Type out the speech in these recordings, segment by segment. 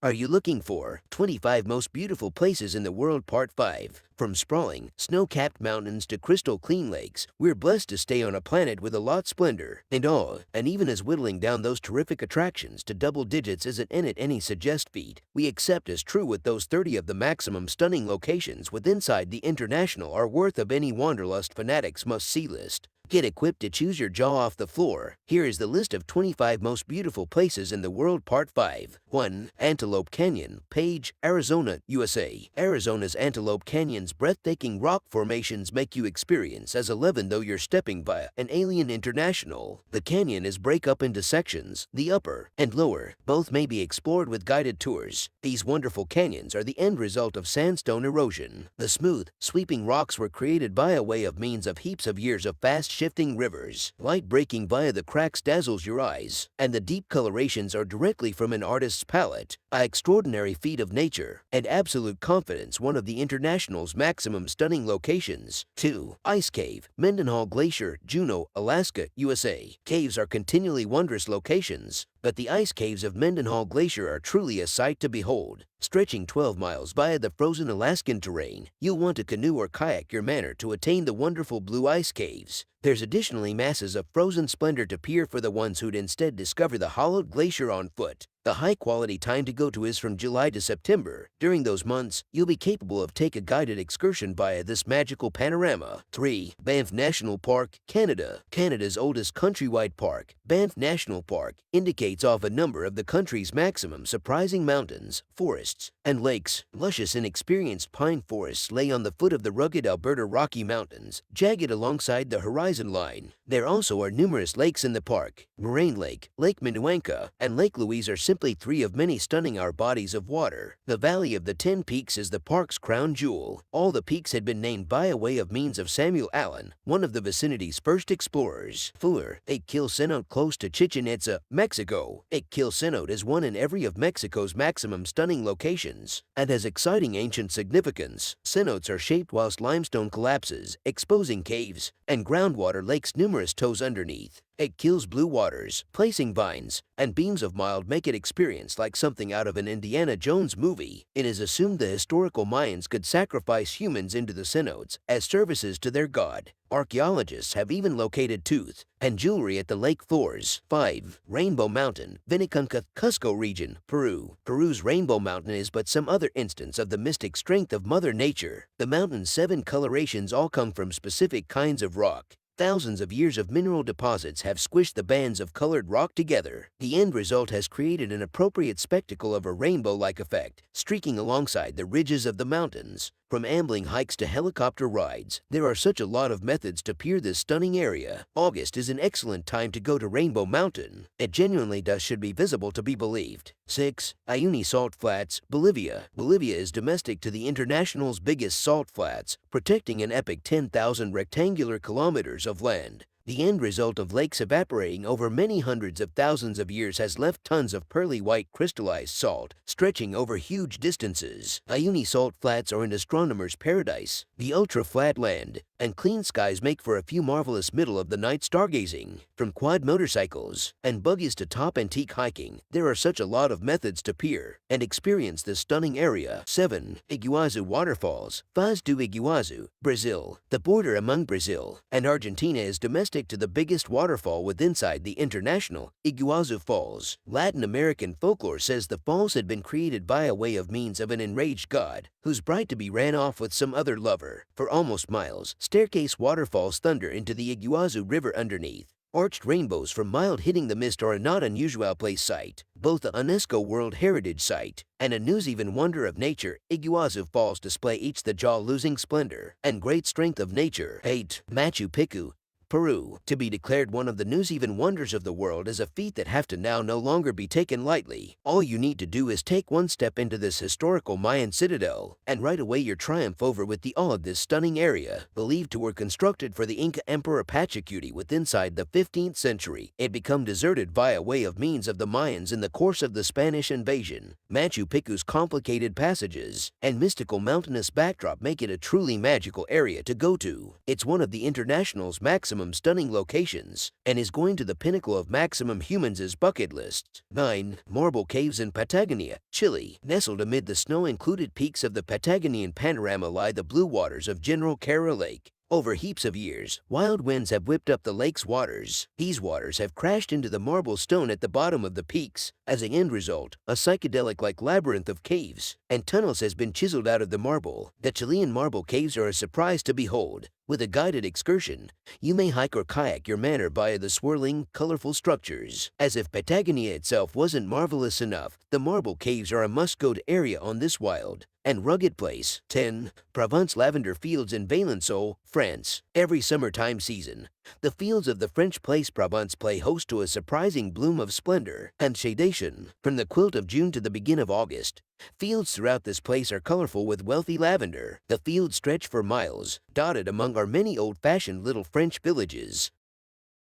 Are you looking for 25 most beautiful places in the world Part 5? From sprawling, snow-capped mountains to crystal clean lakes, we're blessed to stay on a planet with a lot splendor and awe, and even as whittling down those terrific attractions to double digits isn't in it any suggest feat, we accept as true with those 30 of the maximum stunning locations with inside the international are worth of any wanderlust fanatics must-see list. Get equipped to choose your jaw off the floor. Here is the list of 25 most beautiful places in the world Part 5. 1. Antelope Canyon, Page, Arizona, USA. Arizona's Antelope Canyon's breathtaking rock formations make you experience as 11 though you're stepping by an alien international. The canyon is break up into sections, the upper and lower. Both may be explored with guided tours. These wonderful canyons are the end result of sandstone erosion. The smooth, sweeping rocks were created by a way of means of heaps of years of fast shifting rivers. Light breaking via the cracks dazzles your eyes, and the deep colorations are directly from an artist's palette. An extraordinary feat of nature and absolute confidence, one of the international's maximum stunning locations. 2. Ice Cave, Mendenhall Glacier, Juneau, Alaska, USA. Caves are continually wondrous locations, but the ice caves of Mendenhall Glacier are truly a sight to behold. Stretching 12 miles via the frozen Alaskan terrain, you'll want to canoe or kayak your manner to attain the wonderful blue ice caves. There's additionally masses of frozen splendor to peer for the ones who'd instead discover the hollowed glacier on foot. The high-quality time to go to is from July to September. During those months, you'll be capable of take a guided excursion via this magical panorama. 3. Banff National Park, Canada. Canada's oldest countrywide park, Banff National Park, indicates off a number of the country's maximum surprising mountains, forests, and lakes. Luscious and experienced pine forests lay on the foot of the rugged Alberta Rocky Mountains, jagged alongside the horizon line. There also are numerous lakes in the park. Moraine Lake, Lake Vinicunca, and Lake Louise are simply 3 of many stunning our bodies of water. The Valley of the 10 Peaks is the park's crown jewel. All the peaks had been named by a way of means of Samuel Allen, one of the vicinity's first explorers. 4. Ik-Kil Cenote, close to Chichen Itza, Mexico. Ik-Kil Cenote is one in every of Mexico's maximum stunning locations and has exciting ancient significance. Cenotes are shaped whilst limestone collapses, exposing caves and groundwater lakes numerous toes underneath. Ik-Kil's blue waters, placing vines, and beams of mild make it experience like something out of an Indiana Jones movie. It is assumed the historical Mayans could sacrifice humans into the cenotes as services to their god. Archaeologists have even located tooth and jewelry at the lake floors. 5. Rainbow Mountain, Vinicunca, Cusco region, Peru. Peru's Rainbow Mountain is but some other instance of the mystic strength of Mother Nature. The mountain's 7 colorations all come from specific kinds of rock. Thousands of years of mineral deposits have squished the bands of colored rock together. The end result has created an appropriate spectacle of a rainbow-like effect, streaking alongside the ridges of the mountains. From ambling hikes to helicopter rides, there are such a lot of methods to peer this stunning area. August is an excellent time to go to Rainbow Mountain. It genuinely should be visible to be believed. 6. Uyuni Salt Flats, Bolivia. Bolivia is domestic to the international's biggest salt flats, protecting an epic 10,000 rectangular kilometers of land. The end result of lakes evaporating over many hundreds of thousands of years has left tons of pearly white crystallized salt stretching over huge distances. Uyuni salt flats are an astronomer's paradise. The ultra-flat land and clean skies make for a few marvelous middle-of-the-night stargazing. From quad motorcycles and buggies to top antique hiking, there are such a lot of methods to peer and experience this stunning area. 7. Iguazu Waterfalls, Foz do Iguazu, Brazil. The border among Brazil and Argentina is domestic to the biggest waterfall with inside the international, Iguazu Falls. Latin American folklore says the falls had been created by a way of means of an enraged god whose bride-to-be ran off with some other lover. For almost miles, staircase waterfalls thunder into the Iguazu River underneath. Arched rainbows from mild hitting the mist are a not unusual place sight. Both a UNESCO World Heritage Site and a news even wonder of nature, Iguazu Falls display each the jaw-losing splendor and great strength of nature. 8. Machu Picchu, Peru. To be declared one of the news even wonders of the world is a feat that have to now no longer be taken lightly. All you need to do is take one step into this historical Mayan citadel, and right away your triumph over with the awe of this stunning area. Believed to were constructed for the Inca Emperor Pachacuti with inside the 15th century, it become deserted via way of means of the Mayans in the course of the Spanish invasion. Machu Picchu's complicated passages and mystical mountainous backdrop make it a truly magical area to go to. It's one of the international's maximum maximum stunning locations and is going to the pinnacle of maximum humans' bucket list. 9. Marble caves in Patagonia, Chile. Nestled amid the snow-included peaks of the Patagonian panorama lie the blue waters of General Carrera Lake. Over heaps of years, wild winds have whipped up the lake's waters. These waters have crashed into the marble stone at the bottom of the peaks. As an end result, a psychedelic-like labyrinth of caves and tunnels has been chiseled out of the marble. The Chilean marble caves are a surprise to behold. With a guided excursion, you may hike or kayak your manner by the swirling, colorful structures. As if Patagonia itself wasn't marvelous enough, the marble caves are a must-go-to area on this wild and rugged place. 10. Provence lavender fields in Valençon, France. Every summertime season, the fields of the French place Provence play host to a surprising bloom of splendor and shadation. From the quilt of June to the begin of August, fields throughout this place are colorful with wealthy lavender. The fields stretch for miles, dotted among our many old-fashioned little French villages.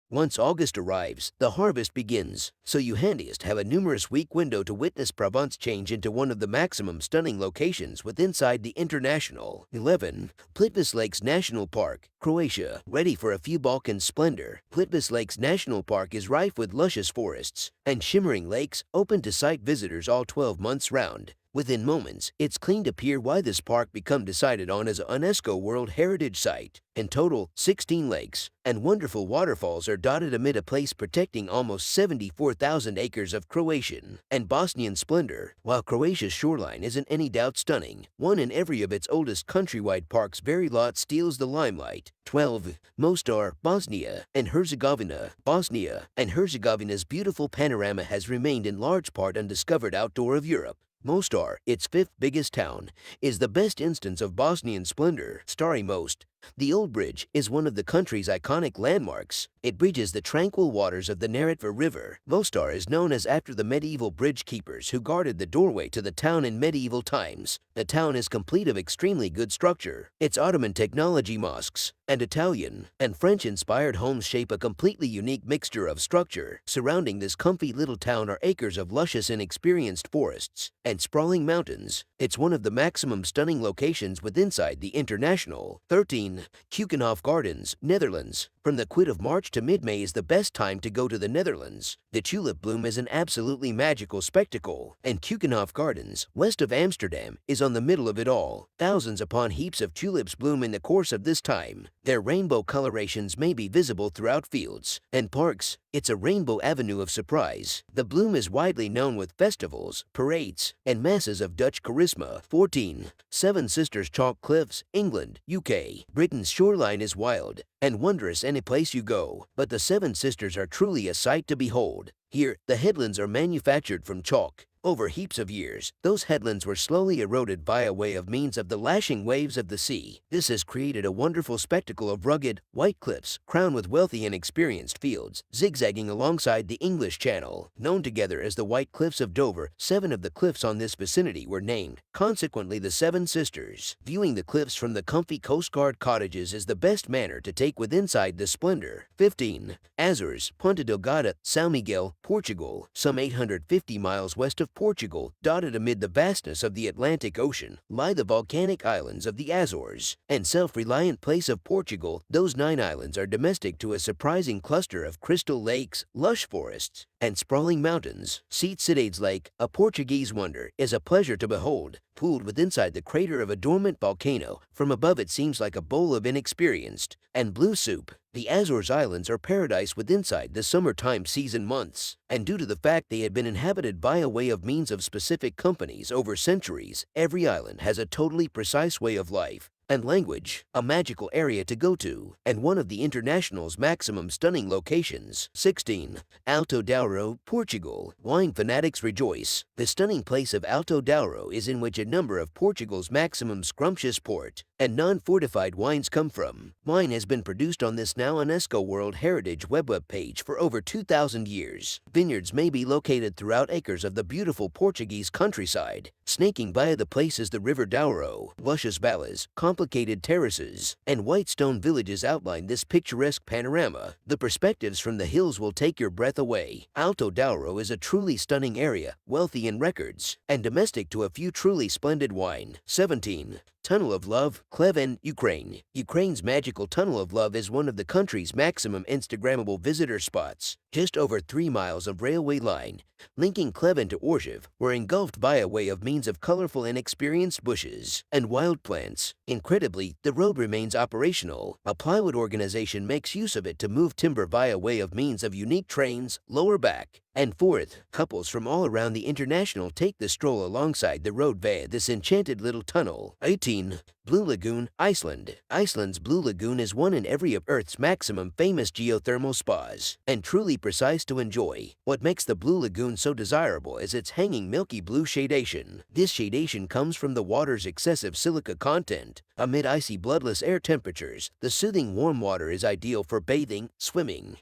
Once August arrives, the harvest begins, so you handiest have a numerous week window to witness Provence change into one of the maximum stunning locations withinside the international. 11. Plitvice Lakes National Park, Croatia. Ready for a few Balkan splendor, Plitvice Lakes National Park is rife with luscious forests and shimmering lakes open to sight visitors all 12 months round. Within moments, it's clean to peer why this park become decided on as a UNESCO World Heritage Site. In total, 16 lakes and wonderful waterfalls are dotted amid a place protecting almost 74,000 acres of Croatian and Bosnian splendor. While Croatia's shoreline isn't any doubt stunning, one in every of its oldest countrywide parks very lot steals the limelight. 12. Mostar, Bosnia and Herzegovina. Bosnia and Herzegovina's beautiful panorama has remained in large part undiscovered outdoor of Europe. Mostar, its fifth biggest town, is the best instance of Bosnian splendor. Starry Most, the Old Bridge, is one of the country's iconic landmarks. It bridges the tranquil waters of the Neretva River. Mostar is known as after the medieval bridge keepers who guarded the doorway to the town in medieval times. The town is complete of extremely good structure. Its Ottoman technology mosques and Italian and French-inspired homes shape a completely unique mixture of structure. Surrounding this comfy little town are acres of luscious and experienced forests and sprawling mountains. It's one of the maximum stunning locations withinside the international. 13. Keukenhof Gardens, Netherlands. From the quid of March to mid-May is the best time to go to the Netherlands. The tulip bloom is an absolutely magical spectacle, and Keukenhof Gardens, west of Amsterdam, is on the middle of it all. Thousands upon heaps of tulips bloom in the course of this time. Their rainbow colorations may be visible throughout fields and parks. It's a rainbow avenue of surprise. The bloom is widely known with festivals, parades, and masses of Dutch charisma. 14. Seven Sisters Chalk Cliffs, England, UK. Britain's shoreline is wild and wondrous any place you go, but the Seven Sisters are truly a sight to behold. Here, the headlands are manufactured from chalk. Over heaps of years, those headlands were slowly eroded by way of means of the lashing waves of the sea. This has created a wonderful spectacle of rugged, white cliffs crowned with wealthy and experienced fields, zigzagging alongside the English Channel. Known together as the White Cliffs of Dover, 7 of the cliffs on this vicinity were named, consequently the Seven Sisters. Viewing the cliffs from the comfy Coast Guard cottages is the best manner to take withinside the splendor. 15. Azores, Ponta Delgada, São Miguel, Portugal. Some 850 miles west of Portugal, dotted amid the vastness of the Atlantic Ocean, lie the volcanic islands of the Azores. And self-reliant place of Portugal, those 9 islands are domestic to a surprising cluster of crystal lakes, lush forests, and sprawling mountains. Siete's Lake, a Portuguese wonder, is a pleasure to behold. Pooled withinside the crater of a dormant volcano, from above it seems like a bowl of inexperienced and blue soup. The Azores Islands are paradise withinside the summertime season months, and due to the fact they had been inhabited by a way of means of specific companies over centuries, every island has a totally precise way of life and language, a magical area to go to, and one of the international's maximum stunning locations. 16. Alto Darrow, Portugal. Wine fanatics rejoice. The stunning place of Alto Darrow is in which a number of Portugal's maximum scrumptious port and non-fortified wines come from. Wine has been produced on this now UNESCO World Heritage web page for over 2,000 years. Vineyards may be located throughout acres of the beautiful Portuguese countryside. Snaking by the place is the river Darrow. Luscious valleys, complicated terraces, and white stone villages outline this picturesque panorama. The perspectives from the hills will take your breath away. Alto Darrow is a truly stunning area, wealthy in records, and domestic to a few truly splendid wine. 17. Tunnel of Love, Cleven, Ukraine. Ukraine's magical Tunnel of Love is one of the country's maximum Instagrammable visitor spots. Just over 3 miles of railway line, linking Cleven to Orzhev, were engulfed by a way of means of colorful and experienced bushes and wild plants. Incredibly, the road remains operational. A plywood organization makes use of it to move timber via way of means of unique trains, lower back, and forth. Couples from all around the international take the stroll alongside the road via this enchanted little tunnel. 18. Blue Lagoon, Iceland. Iceland's Blue Lagoon is one in every of Earth's maximum famous geothermal spas, and truly precise to enjoy. What makes the Blue Lagoon so desirable is its hanging milky blue shadation. This shadation comes from the water's excessive silica content. Amid icy bloodless air temperatures, the soothing warm water is ideal for bathing, swimming.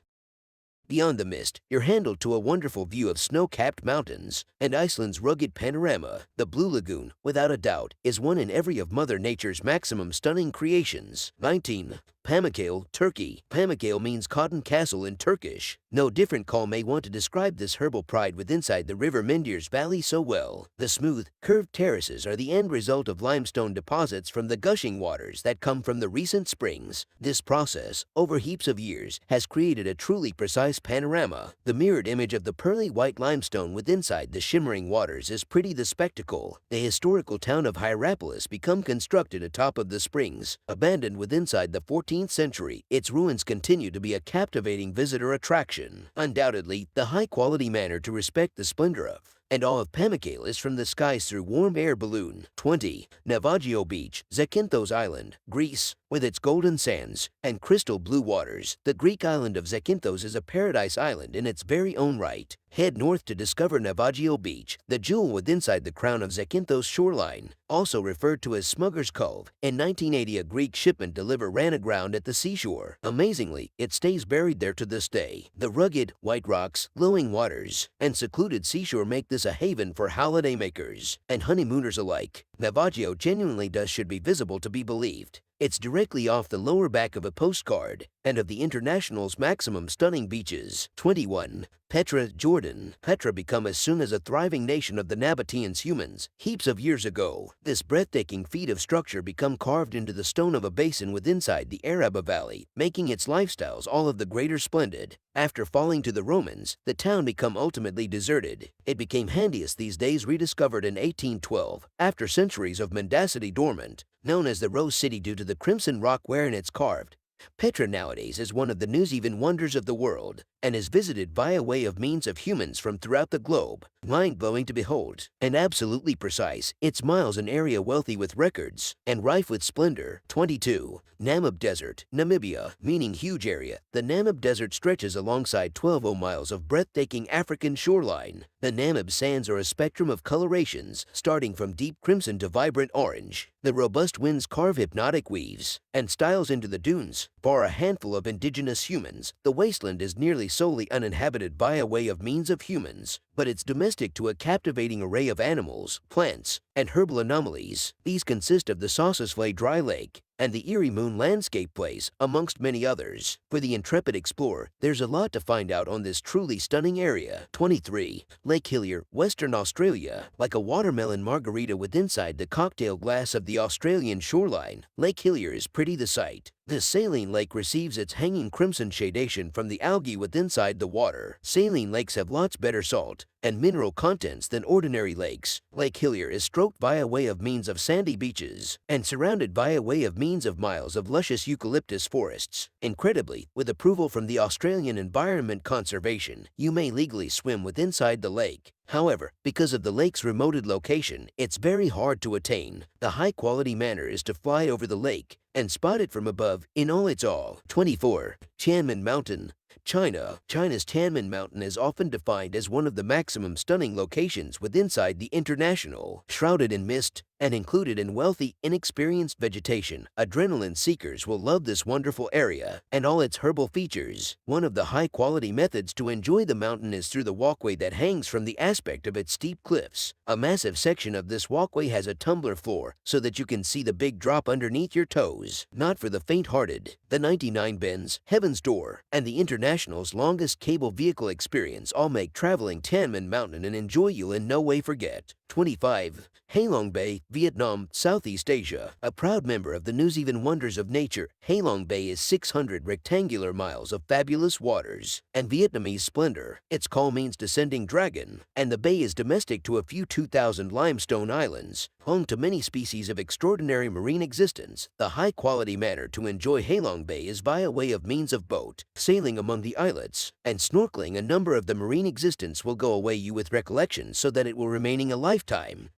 Beyond the mist, you're handled to a wonderful view of snow-capped mountains and Iceland's rugged panorama. The Blue Lagoon, without a doubt, is one in every of Mother Nature's maximum stunning creations. 19. Pamukkale, Turkey. Pamukkale means cotton castle in Turkish. No different call may want to describe this herbal pride with inside the river Mendir's valley so well. The smooth, curved terraces are the end result of limestone deposits from the gushing waters that come from the recent springs. This process, over heaps of years, has created a truly precise panorama. The mirrored image of the pearly white limestone with inside the shimmering waters is pretty the spectacle. The historical town of Hierapolis become constructed atop of the springs, abandoned with inside the 14th century. Its ruins continue to be a captivating visitor attraction. Undoubtedly, the high-quality manner to respect the splendor of and awe of Pamukkale is from the skies through warm air balloon. 20. Navajo Beach, Zakynthos Island, Greece. With its golden sands and crystal blue waters, the Greek island of Zakynthos is a paradise island in its very own right. Head north to discover Navajo Beach, the jewel with inside the crown of Zakynthos shoreline, also referred to as Smugger's Cove. In 1980, a Greek shipment delivered ran aground at the seashore. Amazingly, it stays buried there to this day. The rugged, white rocks, glowing waters, and secluded seashore make this a haven for holidaymakers and honeymooners alike. Navajo genuinely should be visible to be believed. It's directly off the lower back of a postcard and of the International's maximum stunning beaches. 21. Petra Jordan. Petra became as soon as a thriving nation of the Nabateans humans, heaps of years ago. This breathtaking feat of structure become carved into the stone of a basin with inside the Araba Valley, making its lifestyles all of the greater splendid. After falling to the Romans, the town became ultimately deserted. It became handiest these days rediscovered in 1812, after centuries of mendacity dormant, known as the Rose City due to the crimson rock wherein it's carved. Petra nowadays is one of the New Zealand wonders of the world and is visited by a way of means of humans from throughout the globe. Mind-blowing to behold and absolutely precise, it's miles an area wealthy with records and rife with splendor. 22. Namib Desert, Namibia, meaning huge area. The Namib Desert stretches alongside 12 miles of breathtaking African shoreline. The Namib sands are a spectrum of colorations, starting from deep crimson to vibrant orange. The robust winds carve hypnotic weaves and styles into the dunes. Bar a handful of indigenous humans, the wasteland is nearly solely uninhabited by a way of means of humans, but it's domestic to a captivating array of animals, plants, and herbal anomalies. These consist of the Sossusvlei Dry Lake and the Erie Moon Landscape Place, amongst many others. For the intrepid explorer, there's a lot to find out on this truly stunning area. 23. Lake Hillier, Western Australia. Like a watermelon margarita with inside the cocktail glass of the Australian shoreline, Lake Hillier is pretty the sight. This saline lake receives its hanging crimson shadation from the algae with inside the water. Saline lakes have lots better salt and mineral contents than ordinary lakes. Lake Hillier is stroked by a way of means of sandy beaches and surrounded by a way of means of miles of luscious eucalyptus forests. Incredibly, with approval from the Australian Environment Conservation, you may legally swim with inside the lake. However, because of the lake's remoted location, it's very hard to attain. The high-quality manner is to fly over the lake and spot it from above in all its all. 24. Chandman Mountain, China. China's Chandman Mountain is often defined as one of the maximum stunning locations with inside the international. Shrouded in mist, And included in wealthy, inexperienced vegetation, adrenaline seekers will love this wonderful area and all its herbal features. One of the high-quality methods to enjoy the mountain is through the walkway that hangs from the aspect of its steep cliffs. A massive section of this walkway has a tumbler floor so that you can see the big drop underneath your toes. Not for the faint-hearted. The 99 Bends, Heaven's Door, and the International's longest cable vehicle experience all make traveling Chandman Mountain an enjoy you'll in no way forget. 25. Halong Bay, Vietnam, Southeast Asia. A proud member of the New Zealand Wonders of Nature, Halong Bay is 600 rectangular miles of fabulous waters and Vietnamese splendor. Its call means descending dragon, and the bay is domestic to a few 2,000 limestone islands, home to many species of extraordinary marine existence. The high-quality manner to enjoy Halong Bay is via way of means of boat, sailing among the islets, and snorkeling. A number of the marine existence will go away you with recollection so that it will remaining a lifetime.